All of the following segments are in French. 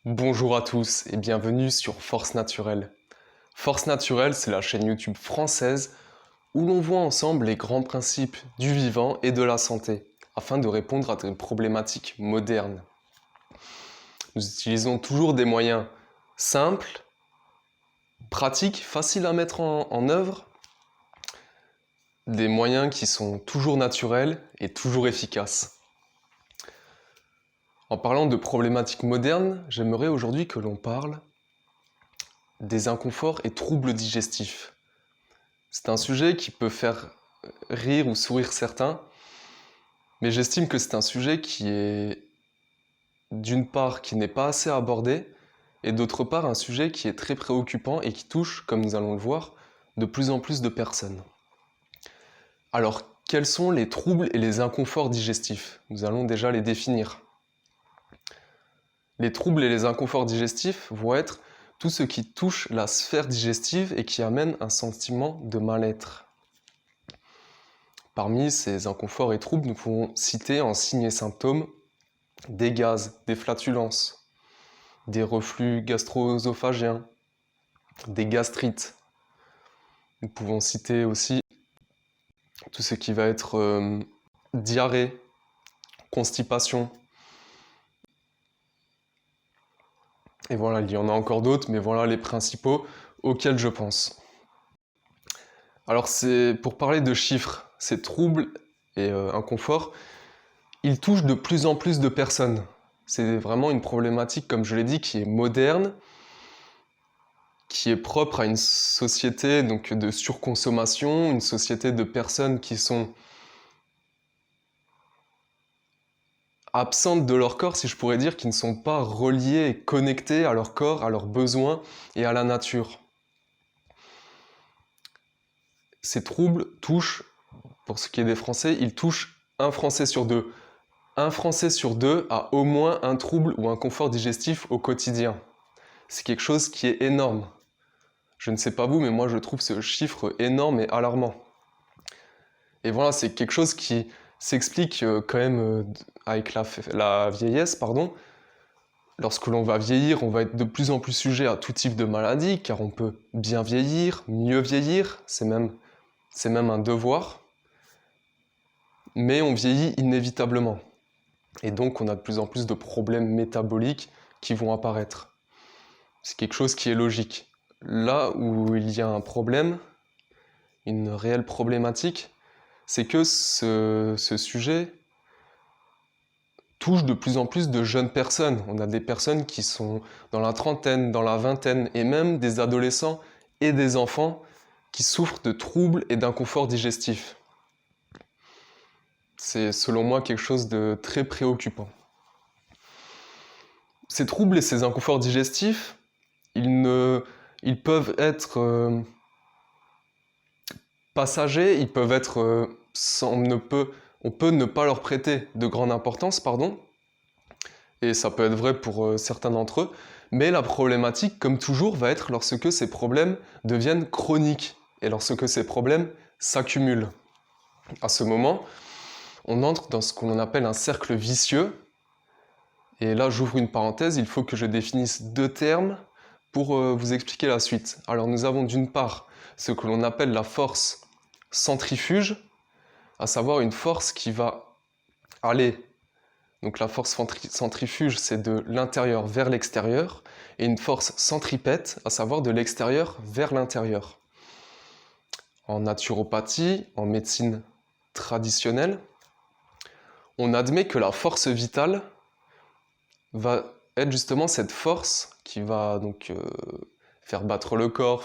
Bonjour à tous et bienvenue sur Force Naturelle. Force Naturelle, c'est la chaîne YouTube française où l'on voit ensemble les grands principes du vivant et de la santé, afin de répondre à des problématiques modernes. Nous utilisons toujours des moyens simples, pratiques, faciles à mettre en œuvre, des moyens qui sont toujours naturels et toujours efficaces. En parlant de problématiques modernes, j'aimerais aujourd'hui que l'on parle des inconforts et troubles digestifs. C'est un sujet qui peut faire rire ou sourire certains, mais j'estime que c'est un sujet qui est, d'une part, qui n'est pas assez abordé, et d'autre part, un sujet qui est très préoccupant et qui touche, comme nous allons le voir, de plus en plus de personnes. Alors, quels sont les troubles et les inconforts digestifs? Nous allons déjà les définir. Les troubles et les inconforts digestifs vont être tout ce qui touche la sphère digestive et qui amène un sentiment de mal-être. Parmi ces inconforts et troubles, nous pouvons citer en signes et symptômes des gaz, des flatulences, des reflux gastro-œsophagiens, des gastrites. Nous pouvons citer aussi tout ce qui va être diarrhée, constipation. Et voilà, il y en a encore d'autres, mais voilà les principaux auxquels je pense. Alors pour parler de chiffres, ces troubles et inconforts, ils touchent de plus en plus de personnes. C'est vraiment une problématique, comme je l'ai dit, qui est moderne, qui est propre à une société donc, de surconsommation, une société de personnes qui sont absentes de leur corps, si je pourrais dire, qui ne sont pas reliées et connectées à leur corps, à leurs besoins et à la nature. Ces troubles touchent, pour ce qui est des Français, ils touchent un Français sur deux. Un Français sur deux a au moins un trouble ou un inconfort digestif au quotidien. C'est quelque chose qui est énorme. Je ne sais pas vous, mais moi je trouve ce chiffre énorme et alarmant. Et voilà, c'est quelque chose qui s'explique quand même avec la vieillesse, pardon. Lorsque l'on va vieillir, on va être de plus en plus sujet à tout type de maladie, car on peut bien vieillir, mieux vieillir, c'est même un devoir. Mais on vieillit inévitablement. Et donc on a de plus en plus de problèmes métaboliques qui vont apparaître. C'est quelque chose qui est logique. Là où il y a un problème, une réelle problématique, c'est que ce sujet touche de plus en plus de jeunes personnes. On a des personnes qui sont dans la trentaine, dans la vingtaine, et même des adolescents et des enfants qui souffrent de troubles et d'inconfort digestif. C'est selon moi quelque chose de très préoccupant. Ces troubles et ces inconforts digestifs, ils peuvent être passagers, ils peuvent être on peut ne pas leur prêter de grande importance, pardon, et ça peut être vrai pour certains d'entre eux, mais la problématique, comme toujours, va être lorsque ces problèmes deviennent chroniques, et lorsque ces problèmes s'accumulent. À ce moment, on entre dans ce qu'on appelle un cercle vicieux, et là j'ouvre une parenthèse, il faut que je définisse deux termes pour vous expliquer la suite. Alors nous avons d'une part ce que l'on appelle la force centrifuge, à savoir une force qui va aller, donc la force centrifuge c'est de l'intérieur vers l'extérieur, et une force centripète, à savoir de l'extérieur vers l'intérieur. En naturopathie, en médecine traditionnelle, on admet que la force vitale va être justement cette force qui va donc faire battre le corps,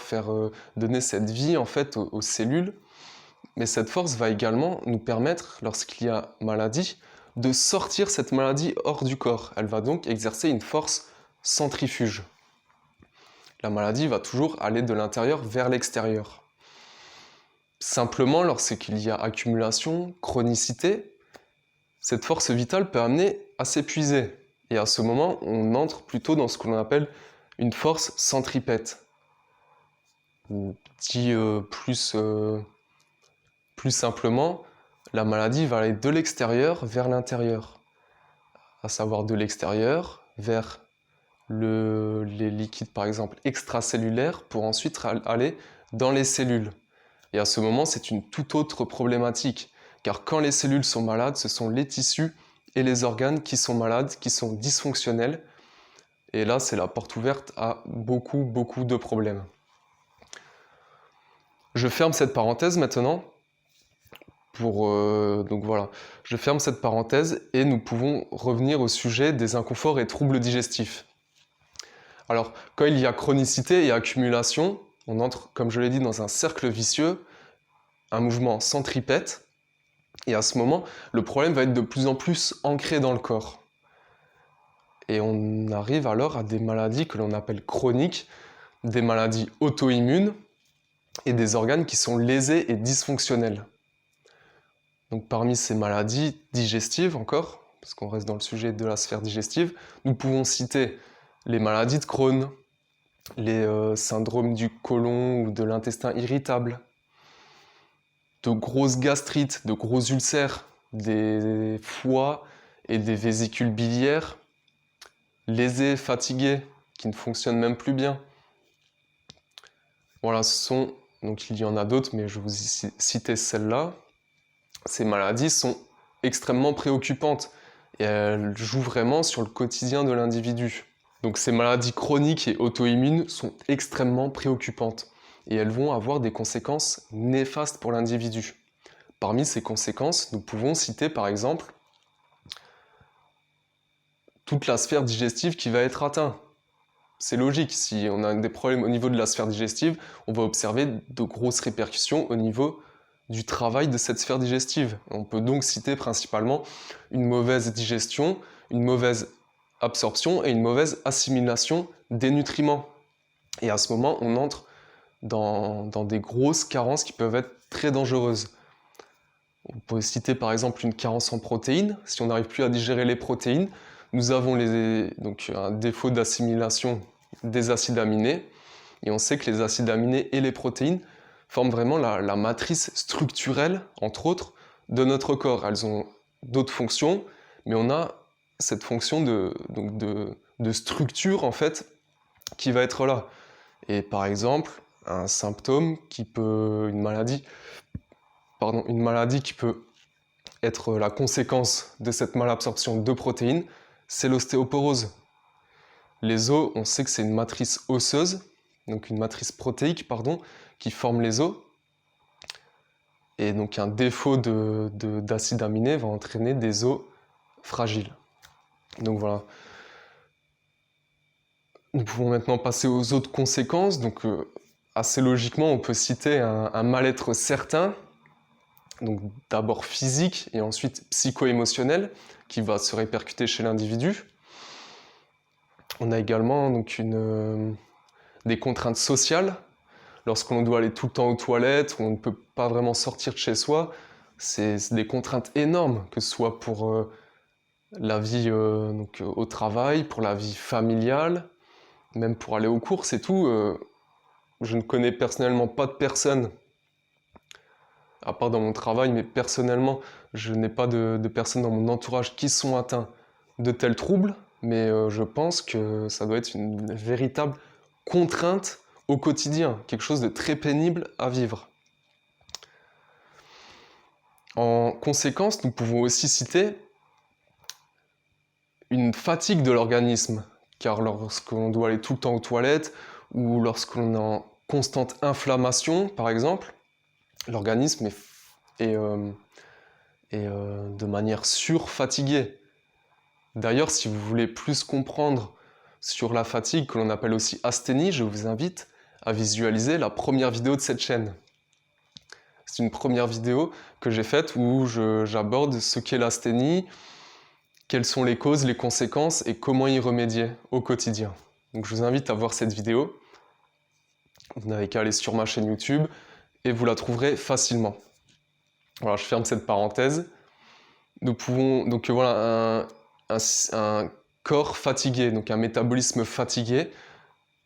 donner cette vie en fait aux cellules. Mais cette force va également nous permettre, lorsqu'il y a maladie, de sortir cette maladie hors du corps. Elle va donc exercer une force centrifuge. La maladie va toujours aller de l'intérieur vers l'extérieur. Simplement, lorsqu'il y a accumulation, chronicité, cette force vitale peut amener à s'épuiser. Et à ce moment, on entre plutôt dans ce que l'on appelle une force centripète. Dit plus simplement, la maladie va aller de l'extérieur vers l'intérieur, à savoir de l'extérieur vers les liquides par exemple extracellulaires pour ensuite aller dans les cellules. Et à ce moment, c'est une toute autre problématique, car quand les cellules sont malades, ce sont les tissus et les organes qui sont malades, qui sont dysfonctionnels. Et là, c'est la porte ouverte à beaucoup de problèmes. Je ferme cette parenthèse maintenant. Donc voilà, je ferme cette parenthèse et nous pouvons revenir au sujet des inconforts et troubles digestifs. Alors, quand il y a chronicité et accumulation, on entre, comme je l'ai dit, dans un cercle vicieux, un mouvement centripète, et à ce moment, le problème va être de plus en plus ancré dans le corps. Et on arrive alors à des maladies que l'on appelle chroniques, des maladies auto-immunes et des organes qui sont lésés et dysfonctionnels. Donc parmi ces maladies digestives encore, parce qu'on reste dans le sujet de la sphère digestive, nous pouvons citer les maladies de Crohn, les syndromes du côlon ou de l'intestin irritable, de grosses gastrites, de gros ulcères, des foies et des vésicules biliaires, lésés, fatigués, qui ne fonctionnent même plus bien. Voilà, donc il y en a d'autres, mais je vous ai cité celle-là. Ces maladies sont extrêmement préoccupantes et elles jouent vraiment sur le quotidien de l'individu. Donc ces maladies chroniques et auto-immunes sont extrêmement préoccupantes et elles vont avoir des conséquences néfastes pour l'individu. Parmi ces conséquences, nous pouvons citer par exemple toute la sphère digestive qui va être atteinte. C'est logique, si on a des problèmes au niveau de la sphère digestive, on va observer de grosses répercussions au niveau du travail de cette sphère digestive. On peut donc citer principalement une mauvaise digestion, une mauvaise absorption et une mauvaise assimilation des nutriments. Et à ce moment, on entre dans des grosses carences qui peuvent être très dangereuses. On peut citer par exemple une carence en protéines. Si on n'arrive plus à digérer les protéines, nous avons donc un défaut d'assimilation des acides aminés. Et on sait que les acides aminés et les protéines forment vraiment la matrice structurelle, entre autres, de notre corps. Elles ont d'autres fonctions, mais on a cette fonction de structure, en fait, qui va être là. Et par exemple, un symptôme une maladie qui peut être la conséquence de cette malabsorption de protéines, c'est l'ostéoporose. Les os, on sait que c'est une matrice osseuse, donc une matrice protéique, qui forme les os. Et donc un défaut d'acide aminé va entraîner des os fragiles. Donc voilà. Nous pouvons maintenant passer aux autres conséquences. Donc assez logiquement, on peut citer un mal-être certain, donc d'abord physique et ensuite psycho-émotionnel, qui va se répercuter chez l'individu. On a également donc des contraintes sociales. Lorsqu'on doit aller tout le temps aux toilettes, on ne peut pas vraiment sortir de chez soi, c'est des contraintes énormes, que ce soit pour la vie au travail, pour la vie familiale, même pour aller aux courses et tout. Je ne connais personnellement pas de personne, à part dans mon travail, mais personnellement, je n'ai pas de personnes dans mon entourage qui sont atteints de tels troubles, mais je pense que ça doit être une véritable contrainte au quotidien, quelque chose de très pénible à vivre. En conséquence, nous pouvons aussi citer une fatigue de l'organisme, car lorsqu'on doit aller tout le temps aux toilettes, ou lorsqu'on est en constante inflammation, par exemple, l'organisme est de manière surfatigué. D'ailleurs, si vous voulez plus comprendre sur la fatigue, que l'on appelle aussi asthénie, je vous invite à visualiser la première vidéo de cette chaîne. C'est une première vidéo que j'ai faite où j'aborde ce qu'est l'asthénie, quelles sont les causes, les conséquences et comment y remédier au quotidien. Donc je vous invite à voir cette vidéo. Vous n'avez qu'à aller sur ma chaîne YouTube et vous la trouverez facilement. Voilà, je ferme cette parenthèse. Nous pouvons donc voilà un corps fatigué, donc un métabolisme fatigué.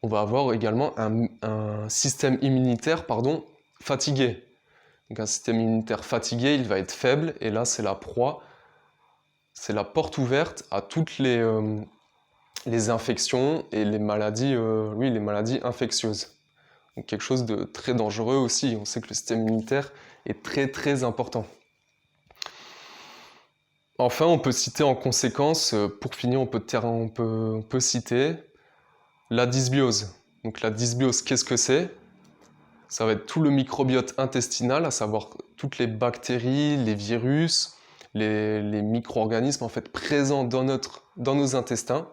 On va avoir également un système immunitaire fatigué. Donc un système immunitaire fatigué, il va être faible, et là c'est la proie, c'est la porte ouverte à toutes les les infections et les maladies, oui, les maladies infectieuses. Donc quelque chose de très dangereux aussi. On sait que le système immunitaire est très très important. Enfin, on peut citer en conséquence, pour finir, on peut citer la dysbiose. Donc la dysbiose, qu'est-ce que c'est? Ça va être tout le microbiote intestinal, à savoir toutes les bactéries, les virus, les micro-organismes en fait présents dans nos intestins,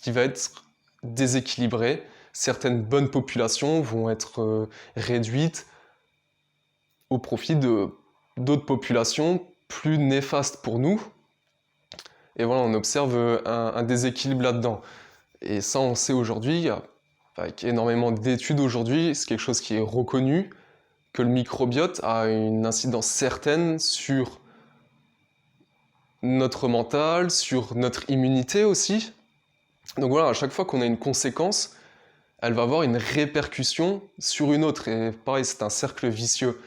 qui va être déséquilibré. Certaines bonnes populations vont être réduites au profit d'autres populations plus néfastes pour nous. Et voilà, on observe un déséquilibre là-dedans. Et ça, on sait aujourd'hui, avec énormément d'études aujourd'hui, c'est quelque chose qui est reconnu, que le microbiote a une incidence certaine sur notre mental, sur notre immunité aussi. Donc voilà, à chaque fois qu'on a une conséquence, elle va avoir une répercussion sur une autre. Et pareil, c'est un cercle vicieux.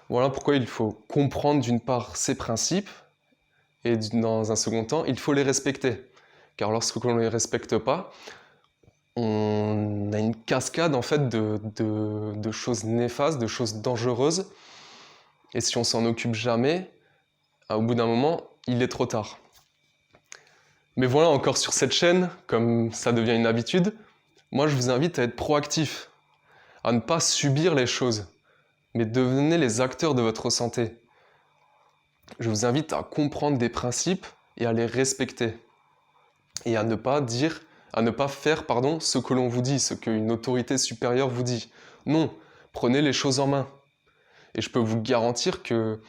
Voilà pourquoi il faut comprendre d'une part ces principes, et dans un second temps, il faut les respecter. Car lorsqu'on ne les respecte pas, on a une cascade en fait de choses néfastes, de choses dangereuses. Et si on s'en occupe jamais, au bout d'un moment, il est trop tard. Mais voilà, encore sur cette chaîne, comme ça devient une habitude, moi je vous invite à être proactif, à ne pas subir les choses, mais devenez les acteurs de votre santé. Je vous invite à comprendre des principes et à les respecter. Et à ne pas faire, ce que l'on vous dit, ce qu'une autorité supérieure vous dit. Non, prenez les choses en main. Et je peux vous garantir que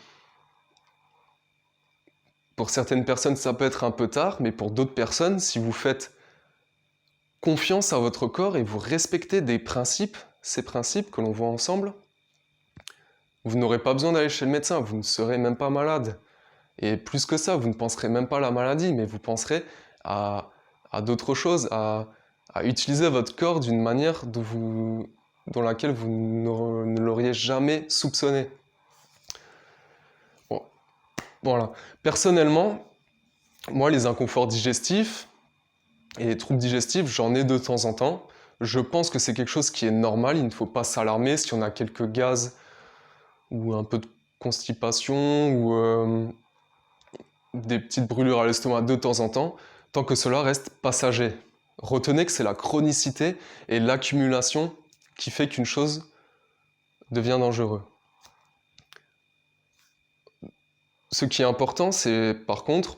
pour certaines personnes, ça peut être un peu tard, mais pour d'autres personnes, si vous faites confiance à votre corps et vous respectez des principes, ces principes que l'on voit ensemble, vous n'aurez pas besoin d'aller chez le médecin, vous ne serez même pas malade. Et plus que ça, vous ne penserez même pas à la maladie, mais vous penserez à d'autres choses, à utiliser votre corps d'une manière dans laquelle vous ne l'auriez jamais soupçonné. Bon, voilà. Personnellement, moi, les inconforts digestifs et les troubles digestifs, j'en ai de temps en temps. Je pense que c'est quelque chose qui est normal, il ne faut pas s'alarmer si on a quelques gaz ou un peu de constipation ou des petites brûlures à l'estomac de temps en temps, tant que cela reste passager. Retenez que c'est la chronicité et l'accumulation qui fait qu'une chose devient dangereuse. Ce qui est important, c'est par contre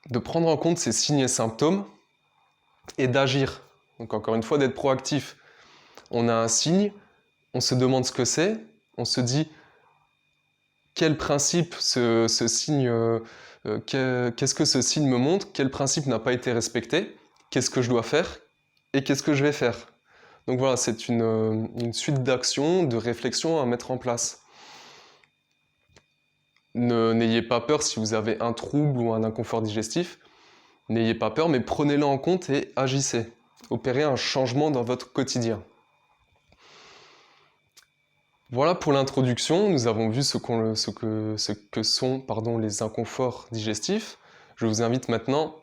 de prendre en compte ces signes et symptômes et d'agir. Donc encore une fois, d'être proactif. On a un signe, on se demande ce que c'est, on se dit quel principe ce signe, qu'est-ce que ce signe me montre, quel principe n'a pas été respecté, qu'est-ce que je dois faire et qu'est-ce que je vais faire. Donc voilà, c'est une suite d'actions, de réflexions à mettre en place. N'ayez pas peur si vous avez un trouble ou un inconfort digestif, n'ayez pas peur, mais prenez-le en compte et agissez. Opérez un changement dans votre quotidien. Voilà pour l'introduction, nous avons vu ce que sont les inconforts digestifs. Je vous invite maintenant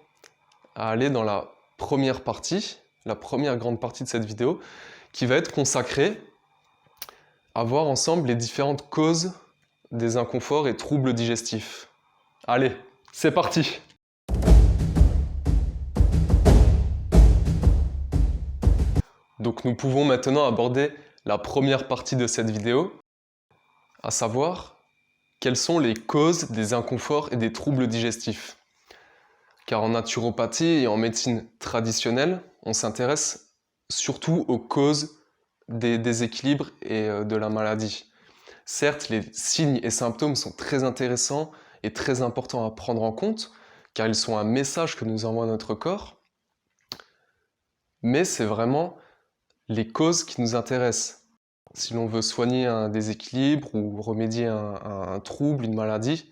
à aller dans la première partie, la première grande partie de cette vidéo, qui va être consacrée à voir ensemble les différentes causes des inconforts et troubles digestifs. Allez, c'est parti! Donc nous pouvons maintenant aborder la première partie de cette vidéo, à savoir quelles sont les causes des inconforts et des troubles digestifs. Car en naturopathie et en médecine traditionnelle, on s'intéresse surtout aux causes des déséquilibres et de la maladie. Certes, les signes et symptômes sont très intéressants et très importants à prendre en compte, car ils sont un message que nous envoie notre corps, mais c'est vraiment les causes qui nous intéressent. Si l'on veut soigner un déséquilibre ou remédier à un trouble, une maladie,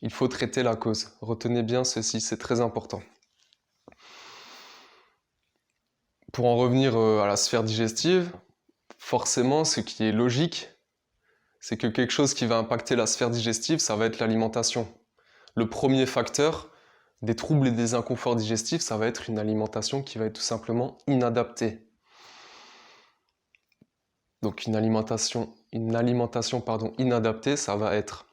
il faut traiter la cause. Retenez bien ceci, c'est très important. Pour en revenir à la sphère digestive, forcément, ce qui est logique, c'est que quelque chose qui va impacter la sphère digestive, ça va être l'alimentation. Le premier facteur des troubles et des inconforts digestifs, ça va être une alimentation qui va être tout simplement inadaptée. Donc une alimentation inadaptée, ça va être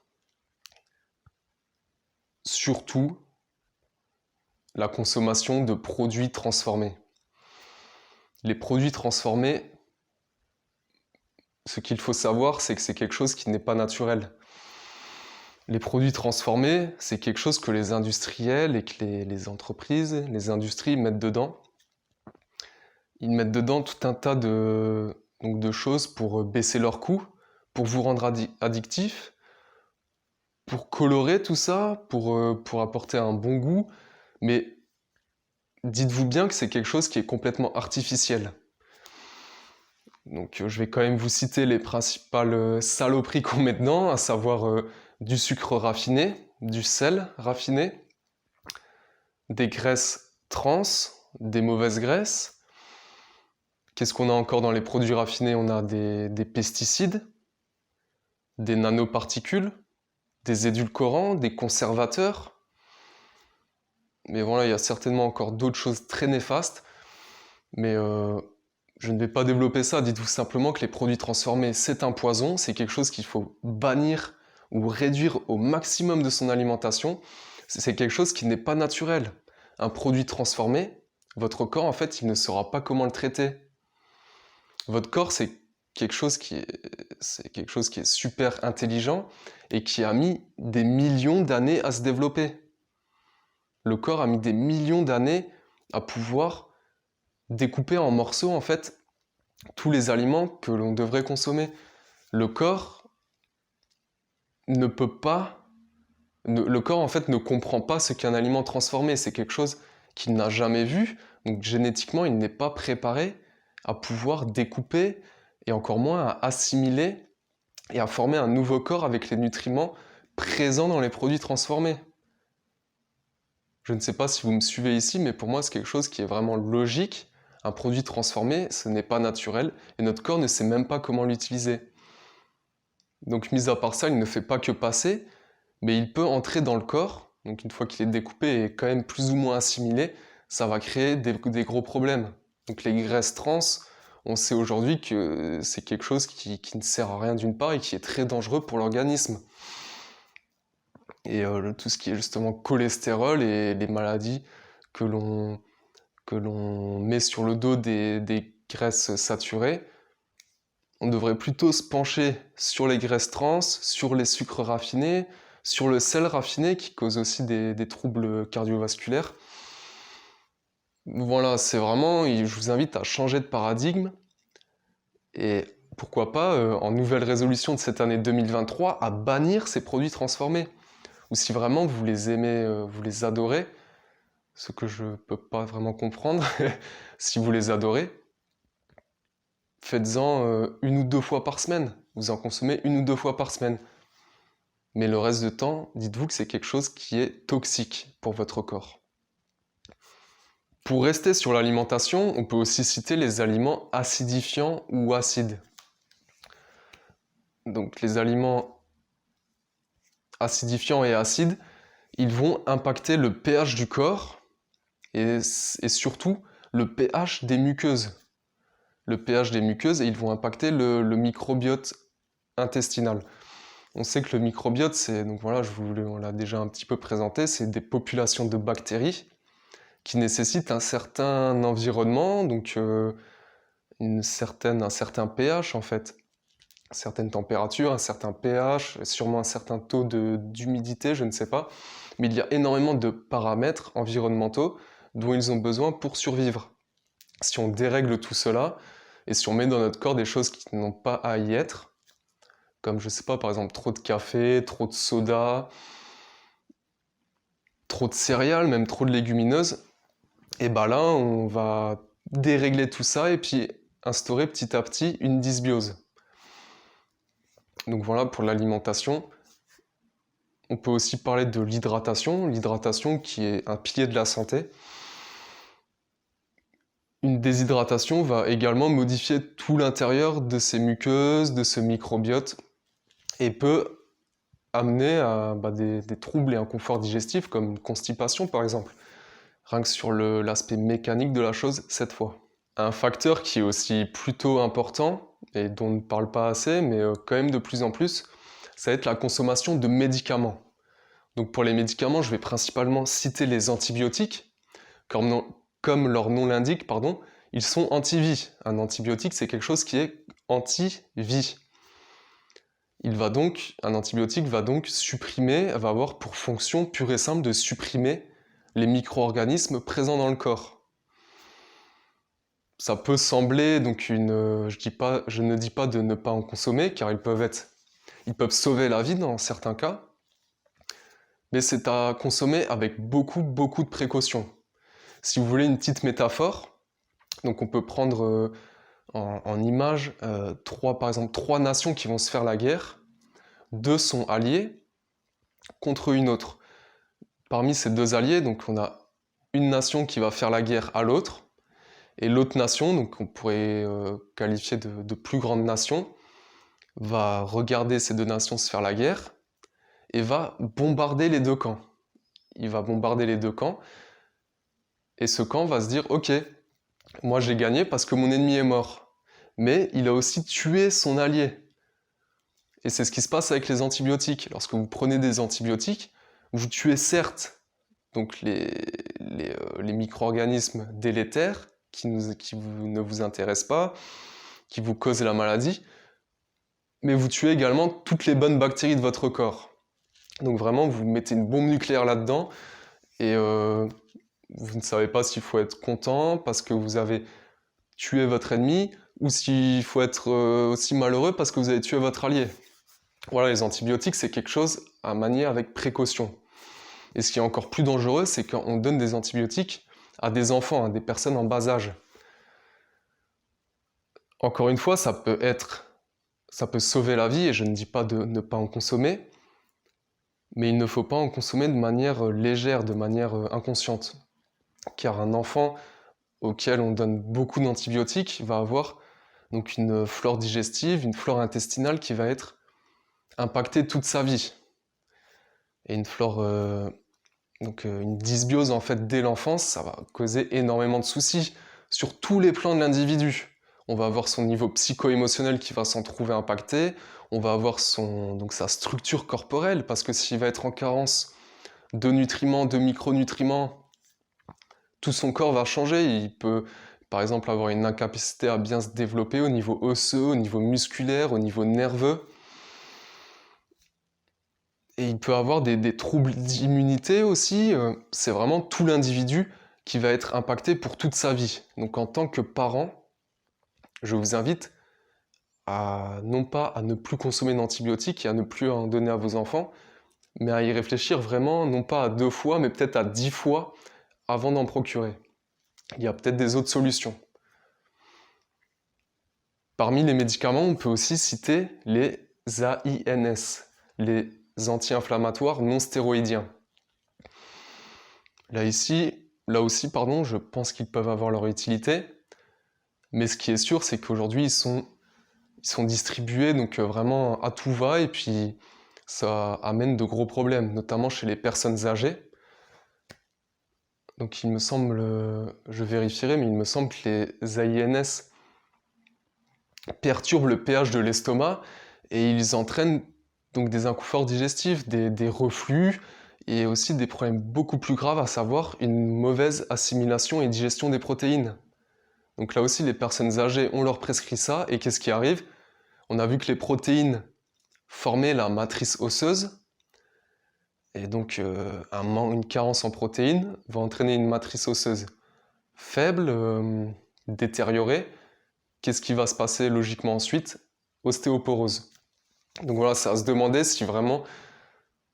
surtout la consommation de produits transformés. Les produits transformés, ce qu'il faut savoir, c'est que c'est quelque chose qui n'est pas naturel. Les produits transformés, c'est quelque chose que les industriels et que les entreprises, les industries mettent dedans. Ils mettent dedans tout un tas de choses pour baisser leurs coûts, pour vous rendre addictif, pour colorer tout ça, pour apporter un bon goût. Mais dites-vous bien que c'est quelque chose qui est complètement artificiel. Donc je vais quand même vous citer les principales saloperies qu'on met dedans, à savoir du sucre raffiné, du sel raffiné, des graisses trans, des mauvaises graisses. Qu'est-ce qu'on a encore dans les produits raffinés? On a des pesticides, des nanoparticules, des édulcorants, des conservateurs. Mais voilà, il y a certainement encore d'autres choses très néfastes. Mais je ne vais pas développer ça. Dites-vous simplement que les produits transformés, c'est un poison. C'est quelque chose qu'il faut bannir ou réduire au maximum de son alimentation. C'est quelque chose qui n'est pas naturel. Un produit transformé, votre corps, en fait, il ne saura pas comment le traiter. Votre corps, c'est quelque chose qui est super intelligent et qui a mis des millions d'années à se développer. Le corps a mis des millions d'années à pouvoir découper en morceaux, en fait, tous les aliments que l'on devrait consommer. Le corps ne peut pas... Le corps, en fait, ne comprend pas ce qu'est un aliment transformé. C'est quelque chose qu'il n'a jamais vu. Donc, génétiquement, il n'est pas préparé à pouvoir découper et encore moins à assimiler et à former un nouveau corps avec les nutriments présents dans les produits transformés. Je ne sais pas si vous me suivez ici, mais pour moi, c'est quelque chose qui est vraiment logique. Un produit transformé, ce n'est pas naturel, et notre corps ne sait même pas comment l'utiliser. Donc, mis à part ça, il ne fait pas que passer, mais il peut entrer dans le corps, donc une fois qu'il est découpé et quand même plus ou moins assimilé, ça va créer des gros problèmes. Donc les graisses trans, on sait aujourd'hui que c'est quelque chose qui ne sert à rien d'une part et qui est très dangereux pour l'organisme. Et tout ce qui est justement cholestérol et les maladies que l'on met sur le dos des graisses saturées, on devrait plutôt se pencher sur les graisses trans, sur les sucres raffinés, sur le sel raffiné qui cause aussi des troubles cardiovasculaires. Voilà, c'est vraiment, je vous invite à changer de paradigme et pourquoi pas, en nouvelle résolution de cette année 2023, à bannir ces produits transformés. Ou si vraiment vous les aimez, vous les adorez, ce que je peux pas vraiment comprendre, si vous les adorez, faites-en 1 ou 2 fois par semaine. Vous en consommez 1 ou 2 fois par semaine. Mais le reste du temps, dites-vous que c'est quelque chose qui est toxique pour votre corps. Pour rester sur l'alimentation, on peut aussi citer les aliments acidifiants ou acides. Donc les aliments acidifiants et acides, ils vont impacter le pH du corps et surtout le pH des muqueuses. Le pH des muqueuses, et ils vont impacter le microbiote intestinal. On sait que le microbiote, donc voilà, on l'a déjà un petit peu présenté, c'est des populations de bactéries qui nécessitent un certain environnement, donc un certain pH en fait, une certaine température, un certain pH, sûrement un certain taux d'humidité, je ne sais pas, mais il y a énormément de paramètres environnementaux dont ils ont besoin pour survivre. Si on dérègle tout cela, et si on met dans notre corps des choses qui n'ont pas à y être, comme je sais pas, par exemple trop de café, trop de soda, trop de céréales, même trop de légumineuses, et ben là on va dérégler tout ça et puis instaurer petit à petit une dysbiose. Donc voilà pour l'alimentation. On peut aussi parler de l'hydratation qui est un pilier de la santé. Une déshydratation va également modifier tout l'intérieur de ces muqueuses, de ce microbiote, et peut amener à des troubles et inconforts digestifs comme une constipation par exemple. Rien que sur l'aspect mécanique de la chose cette fois. Un facteur qui est aussi plutôt important et dont on ne parle pas assez, mais quand même de plus en plus, ça va être la consommation de médicaments. Donc pour les médicaments, je vais principalement citer les antibiotiques, comme leur nom l'indique, pardon, ils sont anti-vie. Un antibiotique, c'est quelque chose qui est anti-vie. Un antibiotique va donc va avoir pour fonction pure et simple de supprimer les micro-organismes présents dans le corps. Ça peut sembler donc je ne dis pas de ne pas en consommer, car ils peuvent sauver la vie dans certains cas, mais c'est à consommer avec beaucoup de précautions. Si vous voulez une petite métaphore, donc on peut prendre en image par exemple trois nations qui vont se faire la guerre, deux sont alliés contre une autre. Parmi ces deux alliés, donc on a une nation qui va faire la guerre à l'autre, et l'autre nation, donc on pourrait qualifier de plus grande nation, va regarder ces deux nations se faire la guerre et va bombarder les deux camps. Il va bombarder les deux camps et ce camp va se dire ok, moi j'ai gagné parce que mon ennemi est mort. Mais il a aussi tué son allié. Et c'est ce qui se passe avec les antibiotiques. Lorsque vous prenez des antibiotiques, vous tuez certes donc les micro-organismes délétères qui ne vous intéressent pas, qui vous causent la maladie, mais vous tuez également toutes les bonnes bactéries de votre corps. Donc vraiment, vous mettez une bombe nucléaire là-dedans, et vous ne savez pas s'il faut être content parce que vous avez tué votre ennemi, ou s'il faut être aussi malheureux parce que vous avez tué votre allié. Voilà, les antibiotiques, c'est quelque chose à manier avec précaution. Et ce qui est encore plus dangereux, c'est quand on donne des antibiotiques à des enfants, à des personnes en bas âge. Encore une fois, ça peut sauver la vie, et je ne dis pas de ne pas en consommer, mais il ne faut pas en consommer de manière légère, de manière inconsciente. Car un enfant auquel on donne beaucoup d'antibiotiques va avoir donc une flore digestive, une flore intestinale qui va être impactée toute sa vie. Et une dysbiose en fait dès l'enfance, ça va causer énormément de soucis sur tous les plans de l'individu. On va avoir son niveau psycho-émotionnel qui va s'en trouver impacté, on va avoir sa structure corporelle, parce que s'il va être en carence de nutriments, de micronutriments, tout son corps va changer. Il peut par exemple avoir une incapacité à bien se développer au niveau osseux, au niveau musculaire, au niveau nerveux. Et il peut avoir des troubles d'immunité aussi. C'est vraiment tout l'individu qui va être impacté pour toute sa vie. Donc en tant que parent, je vous invite non pas à ne plus consommer d'antibiotiques et à ne plus en donner à vos enfants, mais à y réfléchir vraiment, non pas à 2 fois, mais peut-être à 10 fois avant d'en procurer. Il y a peut-être des autres solutions. Parmi les médicaments, on peut aussi citer les AINS, les anti-inflammatoires non stéroïdiens. Là aussi, je pense qu'ils peuvent avoir leur utilité, mais ce qui est sûr, c'est qu'aujourd'hui, ils sont distribués donc vraiment à tout va, et puis ça amène de gros problèmes, notamment chez les personnes âgées. Donc il me semble, je vérifierai, mais il me semble que les AINS perturbent le pH de l'estomac et ils entraînent donc des inconforts digestifs, des reflux et aussi des problèmes beaucoup plus graves, à savoir une mauvaise assimilation et digestion des protéines. Donc là aussi, les personnes âgées, on leur prescrit ça, et qu'est-ce qui arrive? On a vu que les protéines formaient la matrice osseuse, et donc une carence en protéines va entraîner une matrice osseuse faible, détériorée. Qu'est-ce qui va se passer logiquement ensuite? Ostéoporose. Donc voilà, c'est à se demander si vraiment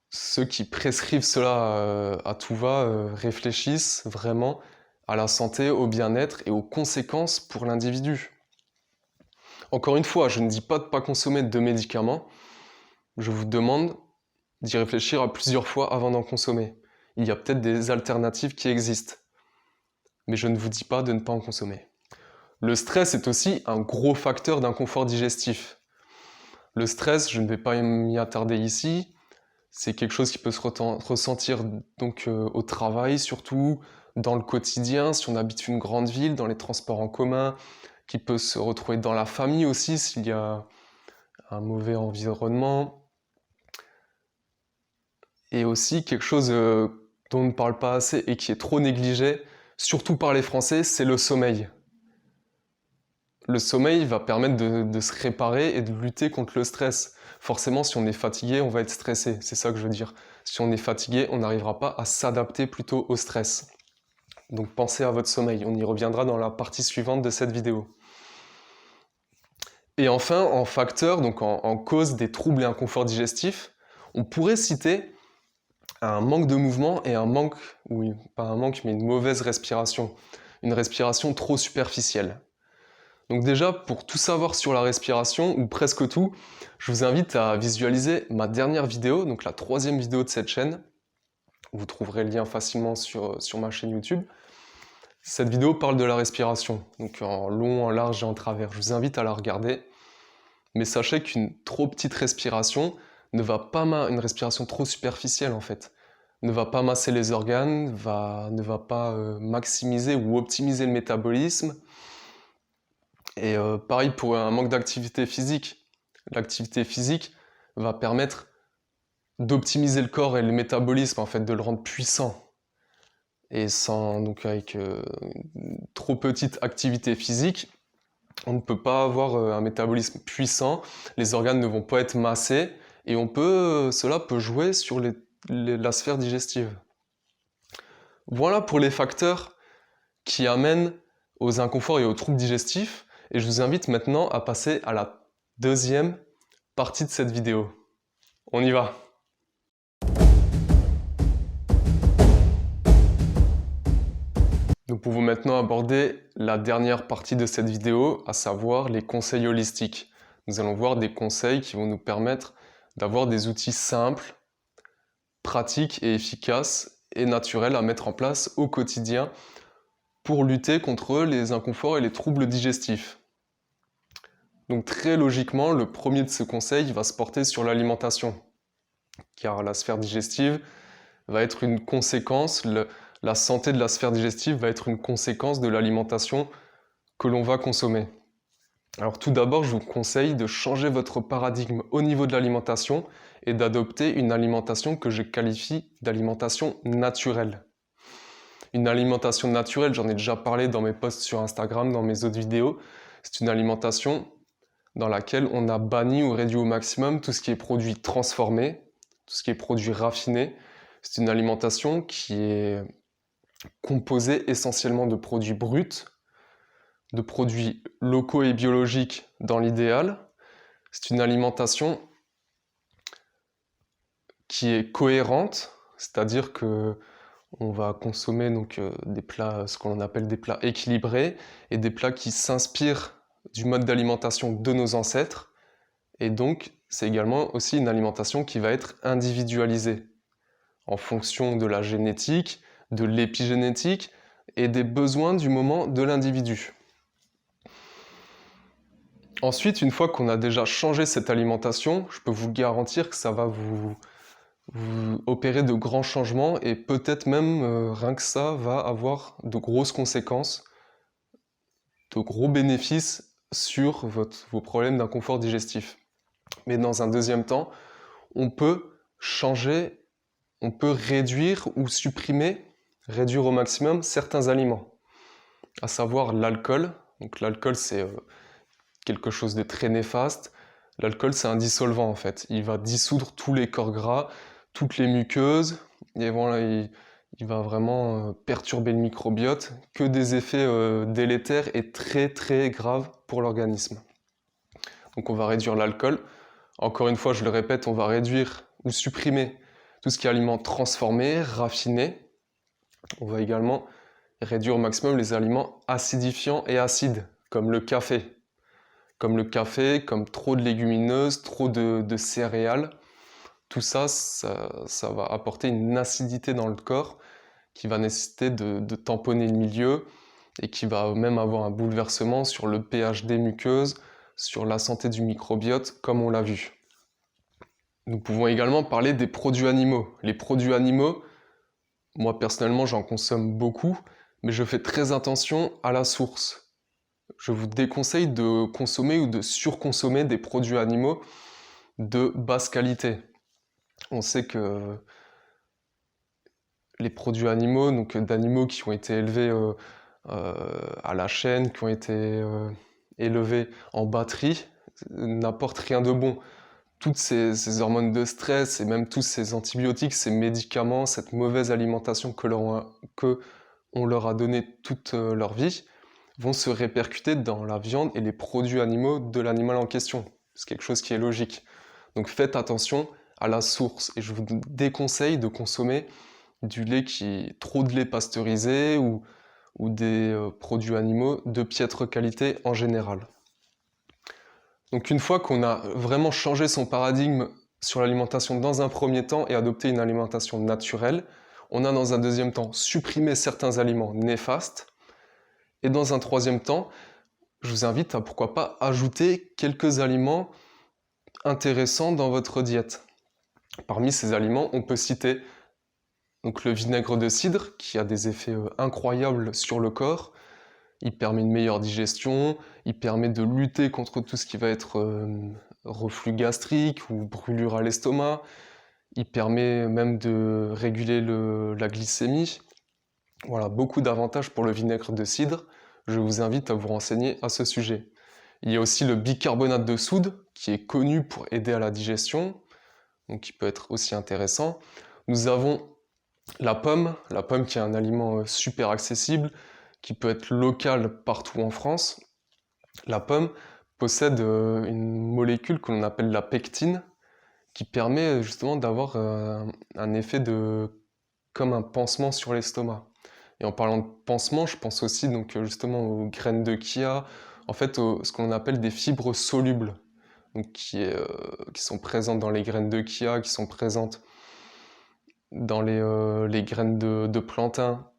ceux qui prescrivent cela à tout va réfléchissent vraiment à la santé, au bien-être et aux conséquences pour l'individu. Encore une fois, je ne dis pas de ne pas consommer de médicaments, je vous demande d'y réfléchir à plusieurs fois avant d'en consommer. Il y a peut-être des alternatives qui existent, mais je ne vous dis pas de ne pas en consommer. Le stress est aussi un gros facteur d'inconfort digestif. Le stress, je ne vais pas m'y attarder ici, C'est quelque chose qui peut se ressentir donc au travail surtout, dans le quotidien, si on habite une grande ville, dans les transports en commun, qui peut se retrouver dans la famille aussi s'il y a un mauvais environnement. Et aussi quelque chose dont on ne parle pas assez et qui est trop négligé, surtout par les Français, c'est le sommeil. Le sommeil va permettre de se réparer et de lutter contre le stress. Forcément, si on est fatigué, on va être stressé, c'est ça que je veux dire. Si on est fatigué, on n'arrivera pas à s'adapter plutôt au stress. Donc pensez à votre sommeil, on y reviendra dans la partie suivante de cette vidéo. Et enfin, en facteur, donc en cause des troubles et inconforts digestifs, on pourrait citer un manque de mouvement et un manque, oui, pas un manque, mais une mauvaise respiration. Une respiration trop superficielle. Donc déjà, pour tout savoir sur la respiration, ou presque tout, je vous invite à visualiser ma dernière vidéo, donc la 3e vidéo de cette chaîne. Vous trouverez le lien facilement sur ma chaîne YouTube. Cette vidéo parle de la respiration, donc en long, en large et en travers. Je vous invite à la regarder. Mais sachez qu'une trop petite respiration ne va pas une respiration trop superficielle en fait, ne va pas masser les organes, ne va pas maximiser ou optimiser le métabolisme. Et pareil pour un manque d'activité physique. L'activité physique va permettre d'optimiser le corps et le métabolisme, en fait, de le rendre puissant. Et donc avec une trop petite activité physique, on ne peut pas avoir un métabolisme puissant, les organes ne vont pas être massés, et cela peut jouer sur la sphère digestive. Voilà pour les facteurs qui amènent aux inconforts et aux troubles digestifs. Et je vous invite maintenant à passer à la 2e partie de cette vidéo. On y va! Nous pouvons maintenant aborder la dernière partie de cette vidéo, à savoir les conseils holistiques. Nous allons voir des conseils qui vont nous permettre d'avoir des outils simples, pratiques et efficaces et naturels à mettre en place au quotidien pour lutter contre les inconforts et les troubles digestifs. Donc très logiquement, le premier de ces conseils va se porter sur l'alimentation, car la sphère digestive va être une conséquence, la santé de la sphère digestive va être une conséquence de l'alimentation que l'on va consommer. Alors tout d'abord, je vous conseille de changer votre paradigme au niveau de l'alimentation et d'adopter une alimentation que je qualifie d'alimentation naturelle. Une alimentation naturelle, j'en ai déjà parlé dans mes posts sur Instagram, dans mes autres vidéos, c'est une alimentation dans laquelle on a banni ou réduit au maximum tout ce qui est produit transformé, tout ce qui est produit raffiné. C'est une alimentation qui est composée essentiellement de produits bruts, de produits locaux et biologiques dans l'idéal. C'est une alimentation qui est cohérente, c'est-à-dire que on va consommer donc des plats, ce qu'on appelle des plats équilibrés, et des plats qui s'inspirent du mode d'alimentation de nos ancêtres, et donc c'est également aussi une alimentation qui va être individualisée en fonction de la génétique, de l'épigénétique et des besoins du moment de l'individu. Ensuite, une fois qu'on a déjà changé cette alimentation, je peux vous garantir que ça va vous opérer de grands changements et peut-être même, rien que ça, va avoir de grosses conséquences, de gros bénéfices sur vos problèmes d'inconfort digestif. Mais dans un deuxième temps, on peut changer, on peut réduire ou supprimer, réduire au maximum certains aliments, à savoir l'alcool. Donc l'alcool, c'est quelque chose de très néfaste. L'alcool, c'est un dissolvant en fait. Il va dissoudre tous les corps gras, toutes les muqueuses, et voilà, il va vraiment perturber le microbiote, que des effets délétères et très très graves pour l'organisme. Donc on va réduire l'alcool. Encore une fois, je le répète, on va réduire ou supprimer tout ce qui est aliments transformés, raffinés. On va également réduire au maximum les aliments acidifiants et acides, comme le café. Comme trop de légumineuses, trop de céréales. Tout ça, ça va apporter une acidité dans le corps qui va nécessiter de tamponner le milieu et qui va même avoir un bouleversement sur le pH des muqueuses, sur la santé du microbiote, comme on l'a vu. Nous pouvons également parler des produits animaux. Les produits animaux, moi personnellement j'en consomme beaucoup, mais je fais très attention à la source. Je vous déconseille de consommer ou de surconsommer des produits animaux de basse qualité. On sait que les produits animaux, donc d'animaux qui ont été élevés à la chaîne, qui ont été élevés en batterie, n'apportent rien de bon. Toutes ces hormones de stress et même tous ces antibiotiques, ces médicaments, cette mauvaise alimentation que on leur a donné toute leur vie, vont se répercuter dans la viande et les produits animaux de l'animal en question. C'est quelque chose qui est logique. Donc faites attention à la source et je vous déconseille de consommer trop de lait pasteurisé ou des produits animaux de piètre qualité en général. Donc une fois qu'on a vraiment changé son paradigme sur l'alimentation dans un premier temps et adopté une alimentation naturelle, on a dans un deuxième temps supprimé certains aliments néfastes et dans un troisième temps, je vous invite à pourquoi pas ajouter quelques aliments intéressants dans votre diète. Parmi ces aliments, on peut citer donc le vinaigre de cidre qui a des effets incroyables sur le corps. Il permet une meilleure digestion, il permet de lutter contre tout ce qui va être reflux gastrique ou brûlure à l'estomac. Il permet même de réguler la glycémie. Voilà, beaucoup d'avantages pour le vinaigre de cidre. Je vous invite à vous renseigner à ce sujet. Il y a aussi le bicarbonate de soude qui est connu pour aider à la digestion, donc qui peut être aussi intéressant. Nous avons la pomme qui est un aliment super accessible, qui peut être local partout en France. La pomme possède une molécule que l'on appelle la pectine, qui permet justement d'avoir un effet comme un pansement sur l'estomac. Et en parlant de pansement, je pense aussi donc justement aux graines de chia, en fait ce qu'on appelle des fibres solubles, donc qui sont présentes dans les graines de chia, qui sont présentes dans les graines de plantain.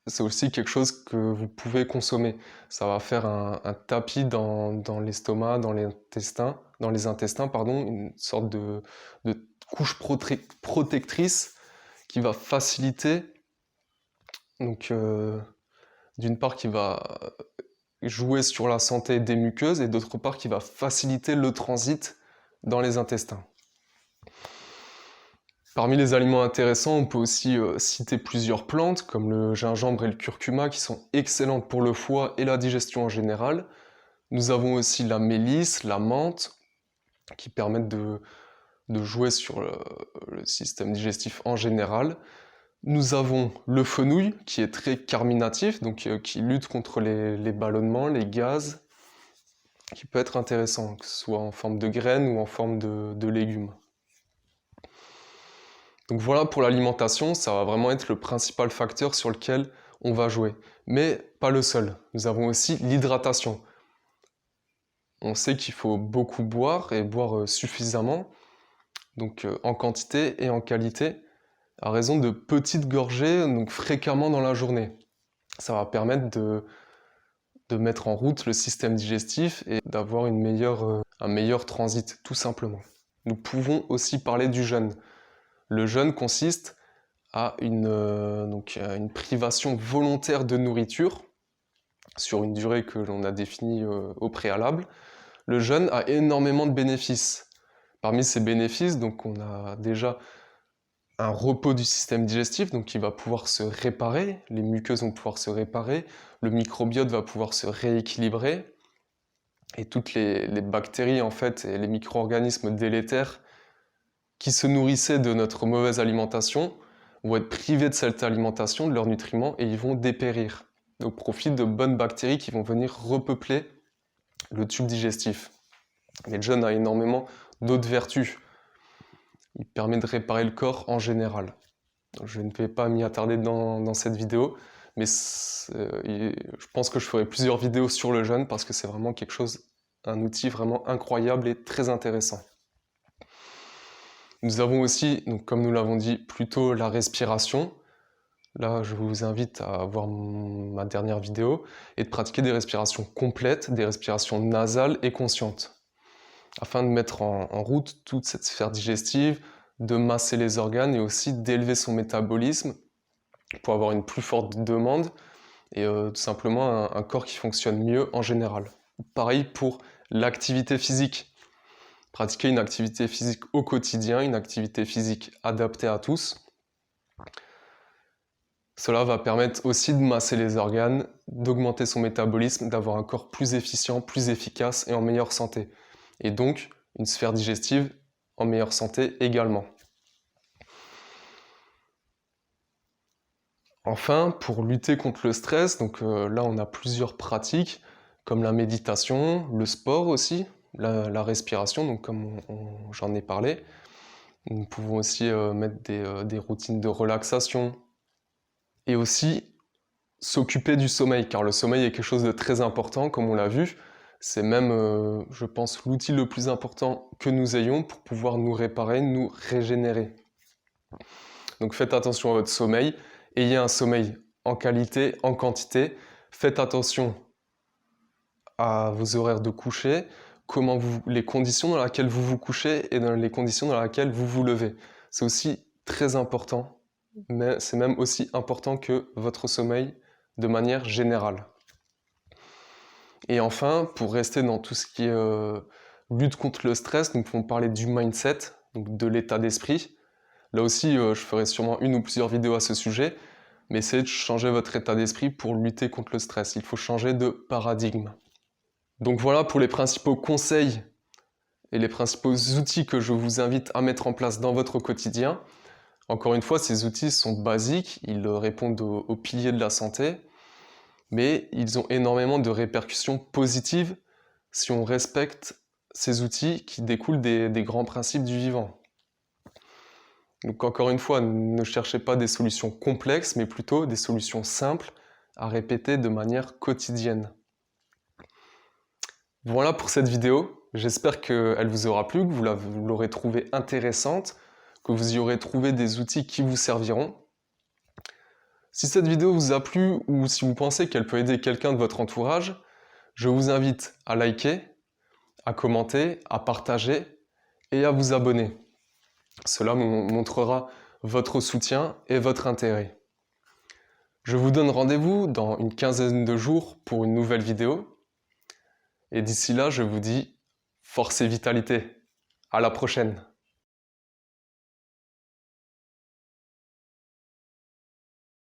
C'est aussi quelque chose que vous pouvez consommer. Ça va faire un tapis dans l'estomac, dans les intestins, pardon, une sorte de couche protectrice qui va faciliter, donc d'une part qui va jouer sur la santé des muqueuses et d'autre part qui va faciliter le transit dans les intestins. Parmi les aliments intéressants, on peut aussi citer plusieurs plantes, comme le gingembre et le curcuma, qui sont excellentes pour le foie et la digestion en général. Nous avons aussi la mélisse, la menthe, qui permettent de jouer sur le système digestif en général. Nous avons le fenouil, qui est très carminatif, donc qui lutte contre les ballonnements, les gaz, qui peut être intéressant, que ce soit en forme de graines ou en forme de légumes. Donc voilà pour l'alimentation, ça va vraiment être le principal facteur sur lequel on va jouer. Mais pas le seul, nous avons aussi l'hydratation. On sait qu'il faut beaucoup boire et boire suffisamment, donc en quantité et en qualité, à raison de petites gorgées, donc fréquemment dans la journée. Ça va permettre de mettre en route le système digestif et d'avoir un meilleur transit, tout simplement. Nous pouvons aussi parler du jeûne. Le jeûne consiste à une privation volontaire de nourriture sur une durée que l'on a définie au préalable. Le jeûne a énormément de bénéfices. Parmi ces bénéfices, donc on a déjà un repos du système digestif, donc il va pouvoir se réparer, les muqueuses vont pouvoir se réparer, le microbiote va pouvoir se rééquilibrer, et toutes les bactéries en fait et les micro-organismes délétères qui se nourrissaient de notre mauvaise alimentation vont être privés de cette alimentation, de leurs nutriments, et ils vont dépérir au profit de bonnes bactéries qui vont venir repeupler le tube digestif. Mais le jeûne a énormément d'autres vertus. Il permet de réparer le corps en général. Donc, je ne vais pas m'y attarder dans cette vidéo, mais je pense que je ferai plusieurs vidéos sur le jeûne parce que c'est vraiment un outil vraiment incroyable et très intéressant. Nous avons aussi, donc, comme nous l'avons dit, plutôt la respiration. Là, je vous invite à voir ma dernière vidéo et de pratiquer des respirations complètes, des respirations nasales et conscientes. afin de mettre en route toute cette sphère digestive, de masser les organes et aussi d'élever son métabolisme pour avoir une plus forte demande et tout simplement un corps qui fonctionne mieux en général. Pareil pour l'activité physique. Pratiquer une activité physique au quotidien, une activité physique adaptée à tous. Cela va permettre aussi de masser les organes, d'augmenter son métabolisme, d'avoir un corps plus efficient, plus efficace et en meilleure santé. Et donc, une sphère digestive en meilleure santé également. Enfin, pour lutter contre le stress, donc là on a plusieurs pratiques, comme la méditation, le sport aussi, la respiration, donc comme j'en ai parlé. Nous pouvons aussi mettre des routines de relaxation, et aussi s'occuper du sommeil, car le sommeil est quelque chose de très important, comme on l'a vu. C'est même, je pense, l'outil le plus important que nous ayons pour pouvoir nous réparer, nous régénérer. Donc faites attention à votre sommeil, ayez un sommeil en qualité, en quantité. Faites attention à vos horaires de coucher, les conditions dans lesquelles vous vous couchez et dans les conditions dans lesquelles vous vous levez. C'est aussi très important, mais c'est même aussi important que votre sommeil de manière générale. Et enfin, pour rester dans tout ce qui est lutte contre le stress, nous pouvons parler du mindset, donc de l'état d'esprit. Là aussi, je ferai sûrement une ou plusieurs vidéos à ce sujet, mais essayez de changer votre état d'esprit pour lutter contre le stress. Il faut changer de paradigme. Donc voilà pour les principaux conseils et les principaux outils que je vous invite à mettre en place dans votre quotidien. Encore une fois, ces outils sont basiques, ils répondent aux piliers de la santé, mais ils ont énormément de répercussions positives si on respecte ces outils qui découlent des grands principes du vivant. Donc encore une fois, ne cherchez pas des solutions complexes, mais plutôt des solutions simples à répéter de manière quotidienne. Voilà pour cette vidéo, j'espère qu'elle vous aura plu, que vous l'aurez trouvée intéressante, que vous y aurez trouvé des outils qui vous serviront. Si cette vidéo vous a plu ou si vous pensez qu'elle peut aider quelqu'un de votre entourage, je vous invite à liker, à commenter, à partager et à vous abonner. Cela montrera votre soutien et votre intérêt. Je vous donne rendez-vous dans une quinzaine de jours pour une nouvelle vidéo. Et d'ici là, je vous dis force et vitalité. À la prochaine.